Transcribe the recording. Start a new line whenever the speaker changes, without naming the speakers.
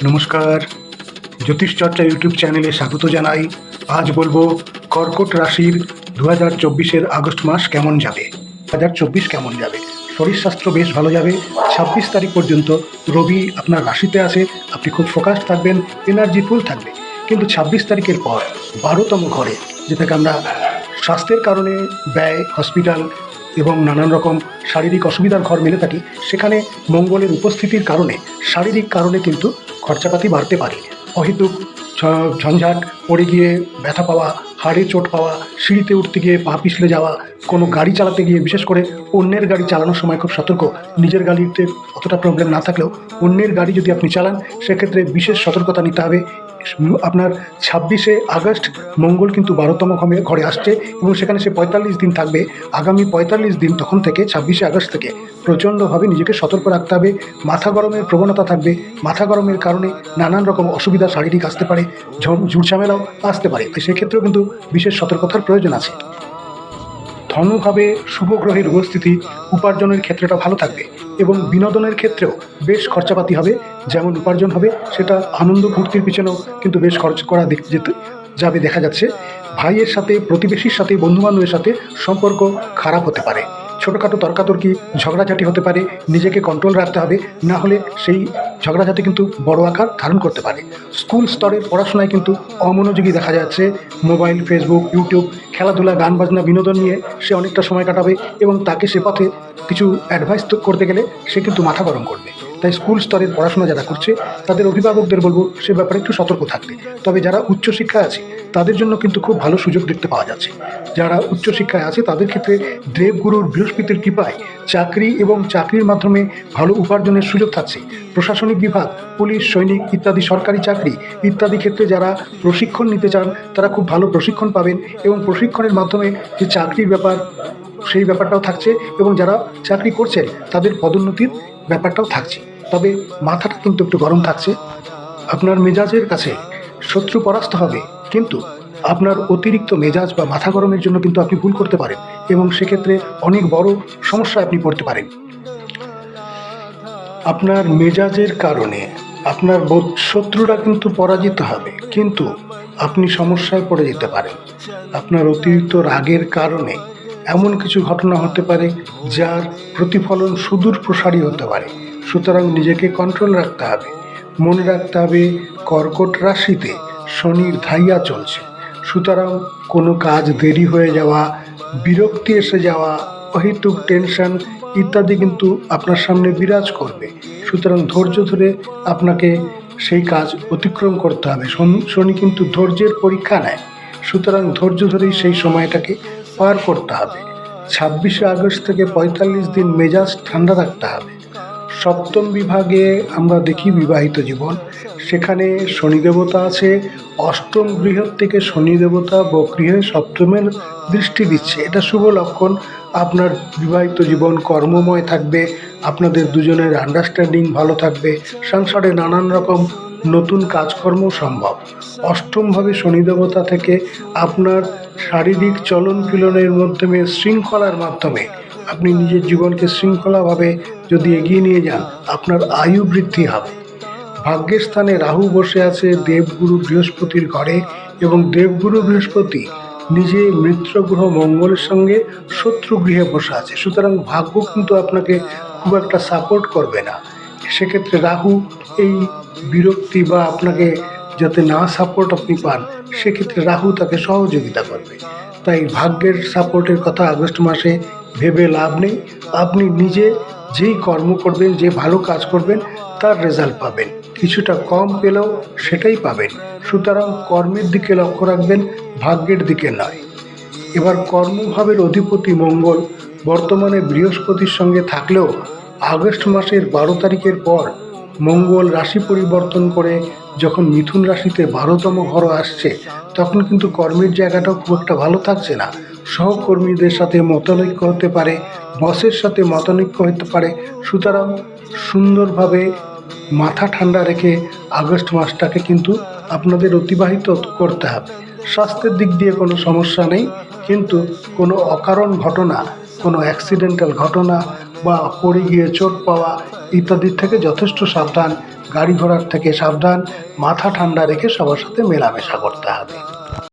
নমস্কার, জ্যোতিষ চর্চা ইউটিউব চ্যানেলে স্বাগত জানাই। আজ বলবো কর্কট রাশির 2024-এর আগস্ট মাস কেমন যাবে। 2024 কেমন যাবে। শরীর স্বাস্থ্য বেশ ভালো যাবে। 26 তারিখ পর্যন্ত রবি আপনার রাশিতে আছে, আপনি খুব ফোকাস থাকবেন, এনার্জি ফুল থাকবে। কিন্তু 26 তারিখের পর 12তম ঘরে, যেটাকে আমরা স্বাস্থ্যের কারণে ব্যয়, হসপিটাল এবং নানান রকম শারীরিক অসুবিধার ঘর মেনে থাকি, সেখানে মঙ্গলের উপস্থিতির কারণে শারীরিক কারণে কিন্তু খরচাপাতি বাড়তে পারে। অহেতুক ঝঞ্ঝাট, পড়ে গিয়ে ব্যথা পাওয়া, হাড়ে চোট পাওয়া, সিঁড়িতে উঠতে গিয়ে পা পিছলে যাওয়া, কোনো গাড়ি চালাতে গিয়ে, বিশেষ করে অন্যের গাড়ি চালানোর সময় খুব সতর্ক। নিজের গাড়িতে অতটা প্রবলেম না থাকলেও অন্যের গাড়ি যদি আপনি চালান, সেক্ষেত্রে বিশেষ সতর্কতা নিতে হবে। আপনার 26শে আগস্ট মঙ্গল কিন্তু 12তম ঘরে আসছে এবং সেখানে সে 45 দিন থাকবে। আগামী 45 দিন, তখন থেকে 26শে আগস্ট থেকে প্রচণ্ডভাবে নিজেকে সতর্ক রাখতে হবে। মাথা গরমের প্রবণতা থাকবে। মাথা গরমের কারণে নানান রকম অসুবিধা শারীরিক আসতে পারে, ঝুটঝামেলাও আসতে পারে। তো সেক্ষেত্রেও কিন্তু বিশেষ সতর্কতার প্রয়োজন আছে। ধনুভাবে শুভ গ্রহের উপস্থিতি উপার্জনের ক্ষেত্রটা ভালো থাকবে এবং বিনোদনের ক্ষেত্রেও বেশ খরচাপাতি হবে। যেমন উপার্জন হবে, সেটা আনন্দ ফুর্তির পিছনেও কিন্তু বেশ খরচ করা যাবে দেখা যাচ্ছে। ভাইয়ের সাথে, প্রতিবেশীর সাথে, বন্ধুবান্ধবের সাথে সম্পর্ক খারাপ হতে পারে। ছোটোখাটো তর্কাতর্কি, ঝগড়াঝাটি হতে পারে। নিজেকে কন্ট্রোল রাখতে হবে, না হলে সেই ঝগড়াঝাটি কিন্তু বড় আকার ধারণ করতে পারে। স্কুল স্তরের পড়াশোনায় কিন্তু অমনোযোগী দেখা যাচ্ছে। মোবাইল, ফেসবুক, ইউটিউব, খেলাধুলা, গান বাজনা, বিনোদন নিয়ে সে অনেকটা সময় কাটাবে এবং তাকে সে পথে কিছু অ্যাডভাইস করতে গেলে সে কিন্তু মাথা গরম করবে। তাই স্কুল স্তরের পড়াশোনা যারা করছে, তাদের অভিভাবকদের বলবো সে ব্যাপারে একটু সতর্ক থাকতে। তবে যারা উচ্চশিক্ষায় আছে, তাদের জন্য কিন্তু খুব ভালো সুযোগ দেখতে পাওয়া যাচ্ছে। যারা উচ্চশিক্ষায় আছে তাদের ক্ষেত্রে দেবগুরুর বৃহস্পতির কৃপায় চাকরি এবং চাকরির মাধ্যমে ভালো উপার্জনের সুযোগ থাকছে। প্রশাসনিক বিভাগ, পুলিশ, সৈনিক ইত্যাদি সরকারি চাকরি ইত্যাদি ক্ষেত্রে যারা প্রশিক্ষণ নিতে চান, তারা খুব ভালো প্রশিক্ষণ পাবেন এবং প্রশিক্ষণের মাধ্যমে যে চাকরির ব্যাপার, সেই ব্যাপারটাও থাকছে এবং যারা চাকরি করছেন তাদের পদোন্নতির ব্যাপারটাও থাকছে। তবে মাথাটা কিন্তু একটু গরম থাকছে। আপনার মেজাজের কাছে শত্রু পরাস্ত হবে, কিন্তু আপনার অতিরিক্ত মেজাজ বা মাথা গরমের জন্য কিন্তু আপনি ভুল করতে পারেন এবং সেক্ষেত্রে অনেক বড় সমস্যায় আপনি পড়তে পারেন। আপনার মেজাজের কারণে আপনার শত্রুরা কিন্তু পরাজিত হবে, কিন্তু আপনি সমস্যায় পড়ে যেতে পারেন। আপনার অতিরিক্ত রাগের কারণে এমন কিছু ঘটনা হতে পারে যার প্রতিফলন সুদূর প্রসারী হতে পারে। সুতরাং নিজেকে কন্ট্রোল রাখতে হবে। মনে রাখতে হবে, কর্কট রাশিতে শনির ধাইয়া চলছে। সুতরাং কোনো কাজ দেরি হয়ে যাওয়া, বিরক্তি এসে যাওয়া, অহেতুক টেনশন ইত্যাদি কিন্তু আপনার সামনে বিরাজ করবে। সুতরাং ধৈর্য ধরে আপনাকে সেই কাজ অতিক্রম করতে হবে। শনি কিন্তু ধৈর্যের পরীক্ষা নেয়। সুতরাং ধৈর্য ধরেই সেই সময়টাকে পার করতে হবে। 26শে আগস্ট থেকে 45 দিন মেজাজ ঠান্ডা রাখতে হবে। সপ্তম বিভাগে আমরা দেখি বিবাহিত জীবন, সেখানে শনি দেবতা আছে। অষ্টম গৃহ থেকে শনি দেবতা বক্রীহে সপ্তমের দৃষ্টি দিচ্ছে। এটা শুভ লক্ষণ। আপনার বিবাহিত জীবন কর্মময় থাকবে, আপনাদের দুজনের আন্ডারস্ট্যান্ডিং ভালো থাকবে, সংসারে নানান রকম নতুন কাজকর্ম সম্ভব। অষ্টমভাবে শনি দেবতা থেকে আপনার শারীরিক চলন ফিলনের মাধ্যমে, শৃঙ্খলার মাধ্যমে আপনি নিজের জীবনকে শৃঙ্খলাভাবে যদি এগিয়ে নিয়ে যান, আপনার আয়ু বৃদ্ধি হবে। ভাগ্যের স্থানে রাহু বসে আছে দেবগুরু বৃহস্পতির ঘরে এবং দেবগুরু বৃহস্পতি নিজে মিত্রগ্রহ মঙ্গলের সঙ্গে শত্রু গৃহে বসে আছে। সুতরাং ভাগ্য কিন্তু আপনাকে খুব একটা সাপোর্ট করবে না। সেক্ষেত্রে রাহু এই বিরক্তি বা আপনাকে যাতে না সাপোর্ট আপনি পান, সেক্ষেত্রে রাহু তাকে সহযোগিতা করবে। তাই ভাগ্যের সাপোর্টের কথা আগস্ট মাসে ভেবে লাভ নেই। আপনি নিজে যেই কর্ম করবেন, যে ভালো কাজ করবেন, তার রেজাল্ট পাবেন। কিছুটা কম পেলেও সেটাই পাবেন। সুতরাং কর্মের দিকে লক্ষ্য রাখবেন, ভাগ্যের দিকে নয়। এবার কর্মভাবের অধিপতি মঙ্গল বর্তমানে বৃহস্পতির সঙ্গে থাকলেও আগস্ট মাসের 12 তারিখের পর মঙ্গল রাশি পরিবর্তন করে যখন মিথুন রাশিতে 12তম ঘর আসছে, তখন কিন্তু কর্মের জায়গাটাও খুব একটা ভালো থাকছে না। সহকর্মীদের সাথে মতানৈক্য হতে পারে, বসের সাথে মতানৈক্য হতে পারে। সুতরাং সুন্দরভাবে মাথা ঠান্ডা রেখে আগস্ট মাসটাকে কিন্তু আপনাদের অতিবাহিত করতে হবে। স্বাস্থ্যের দিক দিয়ে কোনো সমস্যা নেই, কিন্তু কোনো অকারণ ঘটনা, কোনো অ্যাক্সিডেন্টাল ঘটনা, বা পড়ে গিয়ে চোট পাওয়া ইত্যাদির থেকে যথেষ্ট সাবধান, গাড়ি ঘোড়ার থেকে সাবধান, মাথা ঠান্ডা রেখে সবার সাথে মেলামেশা করতে হবে।